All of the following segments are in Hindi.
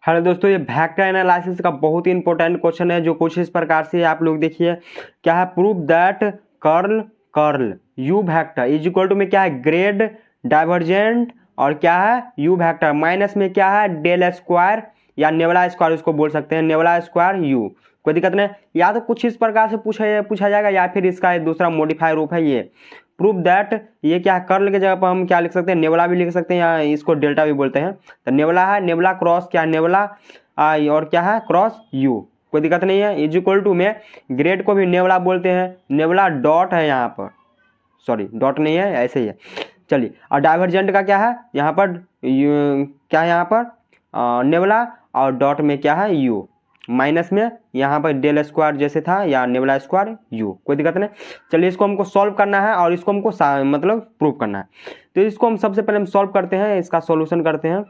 हेलो दोस्तों, ये वेक्टर एनालिसिस का बहुत ही इंपॉर्टेंट क्वेश्चन है जो कुछ इस प्रकार से आप लोग देखिए क्या है। Prove that curl curl u vector is equal to में क्या है ग्रेड डाइवर्जेंट और क्या है यू वेक्टर माइनस में क्या है डेल स्क्वायर या नेबुला स्क्वायर उसको बोल सकते हैं नेबुला स्क्वायर यू। कोई दिक्कत नहीं, या तो कुछ इस प्रकार से पूछा जाएगा या फिर इसका दूसरा मॉडिफाई रूप है ये प्रूव दैट। ये क्या है कर्ल के जगह पर हम क्या लिख सकते हैं नेबुला भी लिख सकते हैं या इसको डेल्टा भी बोलते हैं। तो नेबुला है, नेबुला क्रॉस क्या है नेबुला और क्या है क्रॉस यू। कोई दिक्कत नहीं है। इज इक्वल टू में ग्रेड को भी नेबुला बोलते हैं, नेबुला डॉट है यहाँ पर, सॉरी डॉट नहीं है ऐसे ही है। चलिए, और डाइवर्जेंट का क्या है यहाँ पर क्या है यहाँ पर नेबुला और डॉट में क्या है यू माइनस में यहाँ पर डेल स्क्वायर जैसे था या नेबुला स्क्वायर यू। कोई दिक्कत नहीं। चलिए, इसको हमको सॉल्व करना है और इसको हमको मतलब प्रूव करना है। तो इसको हम सबसे पहले हम सॉल्व करते हैं, इसका सॉल्यूशन करते हैं।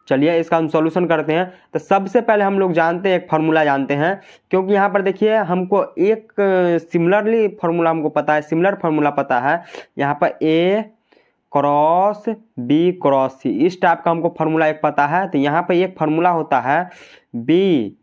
चलिए, इसका हम सॉल्यूशन करते हैं। तो सबसे पहले हम लोग जानते हैं एक फार्मूला जानते हैं, क्योंकि यहाँ पर देखिए हमको एक सिमिलरली फार्मूला हमको पता है, सिमिलर फार्मूला पता है। यहाँ पर ए क्रॉस बी क्रॉस सी इस टाइप का हमको फार्मूला एक पता है। तो यहाँ पर एक फार्मूला होता है बी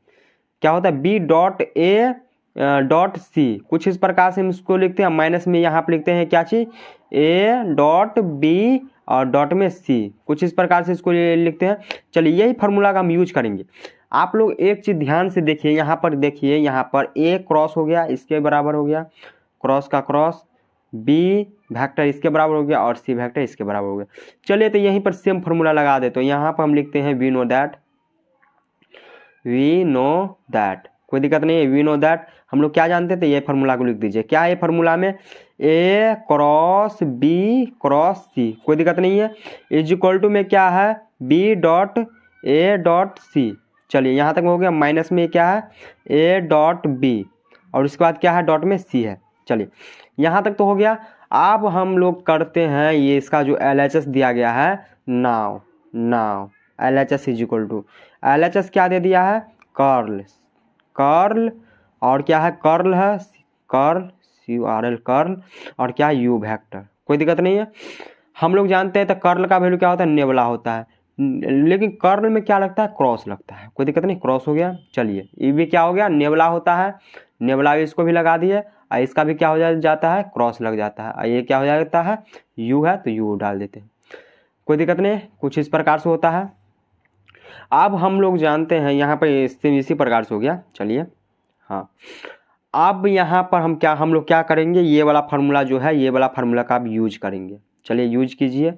क्या होता है B dot A dot C, कुछ इस प्रकार से हम इसको लिखते हैं। माइनस में यहाँ पर लिखते हैं क्या चीज़ ए डॉट बी और डॉट में सी, कुछ इस प्रकार से इसको लिखते हैं। चलिए, यही फार्मूला का हम यूज करेंगे। आप लोग एक चीज़ ध्यान से देखिए, यहाँ पर देखिए यहाँ पर ए क्रॉस हो गया इसके बराबर हो गया, क्रॉस का क्रॉस, बी वेक्टर इसके बराबर हो गया और सी वेक्टर इसके बराबर हो गया। चलिए, तो यहीं पर सेम फार्मूला लगा दे। तो यहाँ पर हम लिखते हैं वी नो दैट, कोई दिक्कत नहीं है। वी नो दैट हम लोग क्या जानते थे, ये फार्मूला को लिख दीजिए। क्या है फार्मूला में ए क्रॉस बी क्रॉस सी, कोई दिक्कत नहीं है। इज इक्वल टू में क्या है B dot A dot C. चलिए, यहाँ तक हो गया। माइनस में क्या है ए डॉट बी और उसके बाद क्या है डॉट में सी है। चलिए, यहाँ तक तो हो गया। अब हम लोग करते हैं ये इसका जो LHS दिया गया है now LHS is equal to LHS क्या दे दिया है कर्ल और क्या है कर्ल है कर्ल CURL कर्ल और क्या है यू वेक्टर। कोई दिक्कत नहीं है। हम लोग जानते हैं तो कर्ल का वैल्यू क्या होता है नेबुला होता है, लेकिन कर्ल में क्या लगता है क्रॉस लगता है। कोई दिक्कत नहीं, क्रॉस हो गया। चलिए, ये भी क्या हो गया नेबुला होता है, नेबुला इसको भी लगा दिए और इसका भी क्या हो जाता है क्रॉस लग जाता है। और ये क्या हो जाता है यू है तो यू डाल देते हैं। कोई दिक्कत नहीं, कुछ इस प्रकार से होता है। अब हम लोग जानते हैं यहाँ पर इसी प्रकार से हो गया। चलिए, हाँ, अब यहाँ पर हम लोग क्या करेंगे, ये वाला फार्मूला जो है ये वाला फार्मूला का आप यूज करेंगे। चलिए, यूज कीजिए।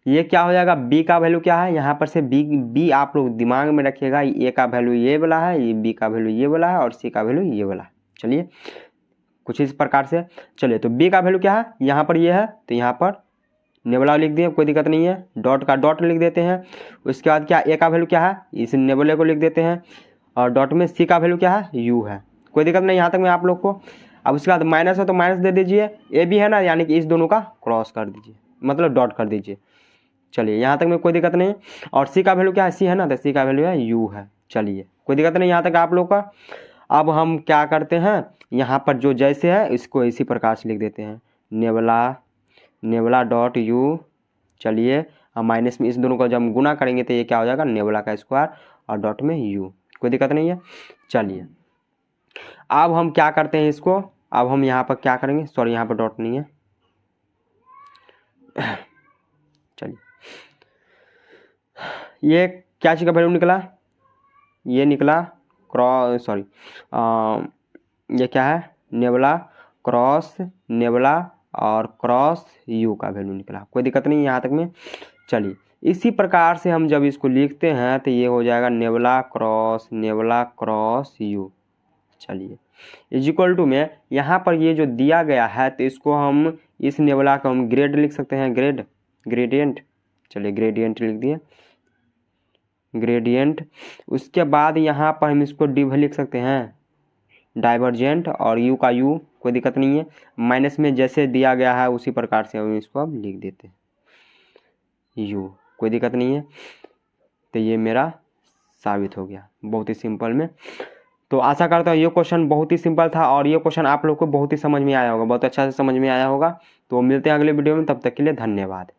ये क्या हो जाएगा बी का वैल्यू क्या है यहाँ पर से बी आप लोग दिमाग में रखिएगा। ए का वैल्यू ये वाला है, ये बी का वैल्यू ये वाला है और सी का वैल्यू ये वाला है। चलिए, कुछ इस प्रकार से। चलिए, तो बी का वैल्यू क्या है यहाँ पर ये है, तो यहाँ पर नेबुला लिख दिए, कोई दिक्कत नहीं है। डॉट का डॉट लिख देते हैं। उसके बाद क्या ए का वैल्यू क्या है इस नेबुले को लिख देते हैं और डॉट में सी का वैल्यू क्या है यू है। कोई दिक्कत नहीं यहाँ तक में आप लोग को। अब उसके बाद माइनस है तो माइनस दे दीजिए, ए भी है ना, यानी कि इस दोनों का क्रॉस कर दीजिए, मतलब डॉट कर दीजिए। चलिए, यहाँ तक में कोई दिक्कत नहीं। और सी का वैल्यू क्या है सी है ना, तो सी का वैल्यू है यू है। चलिए, कोई दिक्कत नहीं यहाँ तक आप लोग का। अब हम क्या करते हैं यहाँ पर जो जैसे है इसको इसी प्रकार से लिख देते हैं नेबुला डॉट यू। चलिए, हम माइनस में इस दोनों को जब हम गुना करेंगे तो ये क्या हो जाएगा नेबुला का स्क्वायर और डॉट में यू। कोई दिक्कत नहीं है। चलिए, अब हम क्या करते हैं इसको, अब हम यहाँ पर क्या करेंगे, सॉरी यहाँ पर डॉट नहीं है। चलिए, ये क्या चीज़ का वैल्यू निकला, ये निकला क्रॉस, सॉरी ये क्या है नेबुला क्रॉस नेबुला और क्रॉस यू का वैल्यू निकला। कोई दिक्कत नहीं यहाँ तक में। चलिए, इसी प्रकार से हम जब इसको लिखते हैं तो ये हो जाएगा नेबुला क्रॉस यू। चलिए, इज इक्वल टू में यहाँ पर ये जो दिया गया है तो इसको हम इस नेबुला को हम ग्रेड लिख सकते हैं, ग्रेडियंट। चलिए, ग्रेडियंट लिख दिए ग्रेडियंट। उसके बाद यहाँ पर हम इसको डिव लिख सकते हैं डाइवर्जेंट और यू का यू, कोई दिक्कत नहीं है। माइनस में जैसे दिया गया है उसी प्रकार से हम इसको अब लिख देते हैं यू, कोई दिक्कत नहीं है। तो ये मेरा साबित हो गया बहुत ही सिंपल में। तो आशा करता हूँ ये क्वेश्चन बहुत ही सिंपल था और ये क्वेश्चन आप लोग को बहुत ही समझ में आया होगा, बहुत अच्छा से समझ में आया होगा। तो मिलते हैं अगले वीडियो में, तब तक के लिए धन्यवाद।